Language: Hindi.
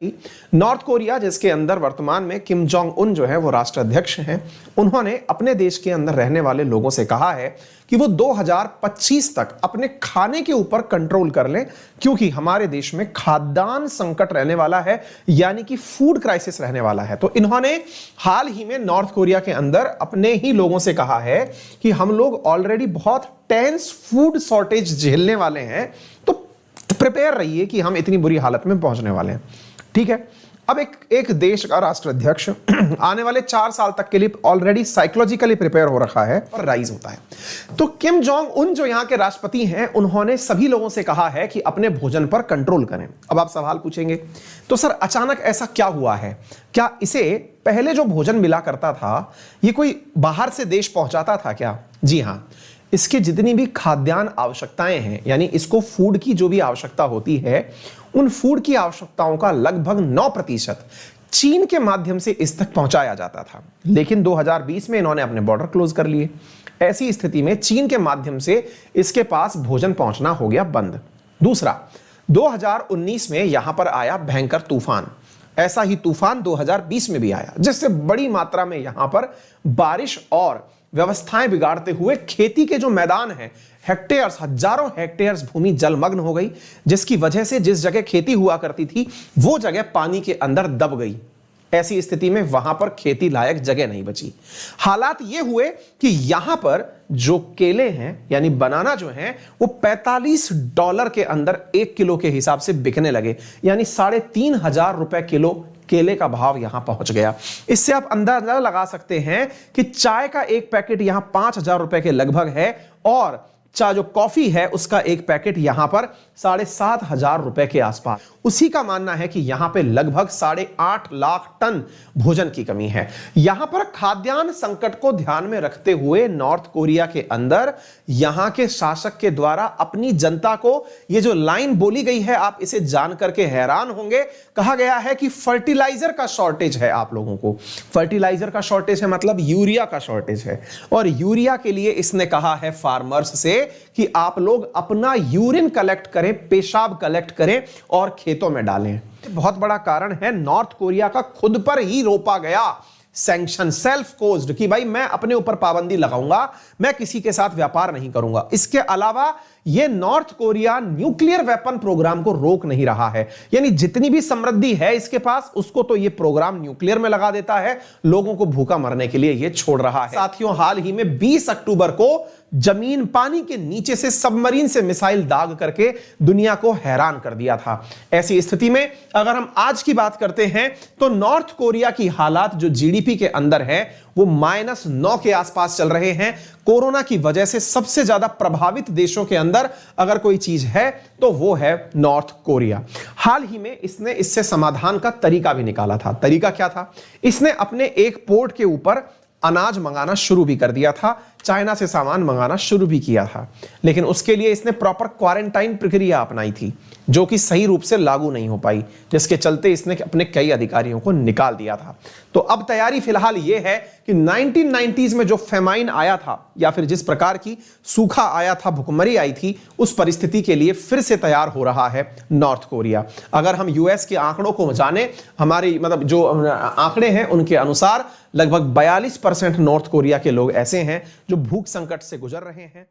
नॉर्थ कोरिया जिसके अंदर वर्तमान में किम जोंग उन जो है वो राष्ट्राध्यक्ष हैं, उन्होंने अपने देश के अंदर रहने वाले लोगों से कहा है कि वो 2025 तक अपने खाने के ऊपर कंट्रोल कर लें, क्योंकि हमारे देश में खाद्यान्न संकट रहने वाला है, यानी कि फूड क्राइसिस रहने वाला है। तो इन्होंने हाल ही में नॉर्थ कोरिया के अंदर अपने ही लोगों से कहा है कि हम लोग ऑलरेडी बहुत टेंस फूड शॉर्टेज झेलने वाले हैं, तो प्रिपेयर रहिए कि हम इतनी बुरी हालत में पहुंचने वाले हैं। ठीक है, अब एक देश का राष्ट्राध्यक्ष आने वाले 4 साल तक के लिए ऑलरेडी साइकोलॉजिकली प्रिपेयर हो रखा है और राइज होता है। तो किम जोंग उन जो यहां के राष्ट्रपति हैं, उन्होंने सभी लोगों से कहा है कि अपने भोजन पर कंट्रोल करें। अब आप सवाल पूछेंगे, तो सर अचानक ऐसा क्या हुआ है? क्या इसे पहले जो भोजन मिला करता था, ये कोई बाहर से देश पहुंचाता था क्या? जी हां, इसके जितनी भी खाद्यान्न आवश्यकताएं हैं, यानी इसको फूड की जो भी आवश्यकता होती है, उन फूड की आवश्यकताओं का लगभग 9% चीन के माध्यम से इस तक पहुंचाया जाता था। लेकिन 2020 में इन्होंने अपने बॉर्डर क्लोज कर लिए। ऐसी स्थिति में चीन के माध्यम से इसके पास भोजन पहुंचना हो गया बंद। दूसरा, 2019 में यहां पर आया भयंकर तूफान। ऐसा ही तूफान 2020 में भी आया, जिससे बड़ी मात्रा में यहां पर बारिश और व्यवस्थाएं बिगाड़ते हुए खेती के जो मैदान हैं, हेक्टेयर्स, हजारों हेक्टेयर्स भूमि जलमग्न हो गई, जिसकी वजह से जिस जगह खेती हुआ करती थी वो जगह पानी के अंदर दब गई। ऐसी स्थिति में वहां पर खेती लायक जगह नहीं बची। हालात ये हुए कि यहां पर जो केले हैं, यानी बनाना जो हैं, वो $45 के अंदर 1 किलो के हिसाब से बिकने लगे, यानी 3,500 रुपए किलो केले का भाव यहां पहुंच गया। इससे आप अंदाजा लगा सकते हैं कि चाय का एक पैकेट यहां 5,000 रुपए के लगभग है, और चाय जो कॉफी है उसका एक पैकेट यहां पर 7,500 रुपए के आसपास। उसी का मानना है कि यहां पे लगभग 8.5 लाख टन भोजन की कमी है। यहां पर खाद्यान्न संकट को ध्यान में रखते हुए नॉर्थ कोरिया के अंदर यहां के शासक के द्वारा अपनी जनता को ये जो लाइन बोली गई है, आप इसे जान करके हैरान होंगे। कहा गया है कि फर्टिलाइजर का शॉर्टेज है। आप लोगों को फर्टिलाइजर का शॉर्टेज है, मतलब यूरिया का शॉर्टेज है। और यूरिया के लिए इसने कहा है फार्मर्स से कि आप लोग अपना यूरिन कलेक्ट करें, पेशाब कलेक्ट करें और खेतों में डालें। बहुत बड़ा कारण है नॉर्थ कोरिया का खुद पर ही रोपा गया सैंक्शन, सेल्फ कोज्ड, कि भाई मैं अपने ऊपर पाबंदी लगाऊंगा, मैं किसी के साथ व्यापार नहीं करूंगा। इसके अलावा यह North Korea nuclear weapon programme को रोक नहीं रहा है, यानी जितनी भी समृद्धि है इसके पास, उसको तो यह प्रोग्राम न्यूक्लियर में लगा देता है, लोगों को भूखा मरने के लिए यह छोड़ रहा है। साथियों, हाल ही में 20 अक्टूबर को जमीन, पानी के नीचे से सबमरीन से मिसाइल दाग करके दुनिया को हैरान कर दिया था। ऐसी स्थिति में अगर हम आज की बात करते हैं तो नॉर्थ कोरिया की हालात जो जीडीपी के अंदर है वो -9 के आसपास चल रहे हैं। कोरोना की वजह से सबसे ज्यादा प्रभावित देशों के अंदर अगर कोई चीज है तो वो है नॉर्थ कोरिया। हाल ही में इसने इससे समाधान का तरीका भी निकाला था। तरीका क्या था? इसने अपने एक पोर्ट के ऊपर अनाज मंगाना शुरू भी कर दिया था, चाइना से सामान मंगाना शुरू भी किया था। लेकिन उसके लिए इसने प्रॉपर क्वारंटाइन प्रक्रिया अपनाई थी, जो कि सही रूप से लागू नहीं हो पाई, जिसके चलते इसने अपने कई अधिकारियों को निकाल दिया था। तो अब तैयारी फिलहाल यह है कि 1990s में जो फेमाइन आया था, या फिर जिस प्रकार की सूखा आया था, भुखमरी आई थी, उस परिस्थिति के लिए फिर से तैयार हो रहा है नॉर्थ कोरिया। अगर हम यूएस के आंकड़ों को जाने, हमारी मतलब जो आंकड़े हैं उनके अनुसार लगभग 42% नॉर्थ कोरिया के लोग ऐसे हैं जो भूख संकट से गुजर रहे हैं।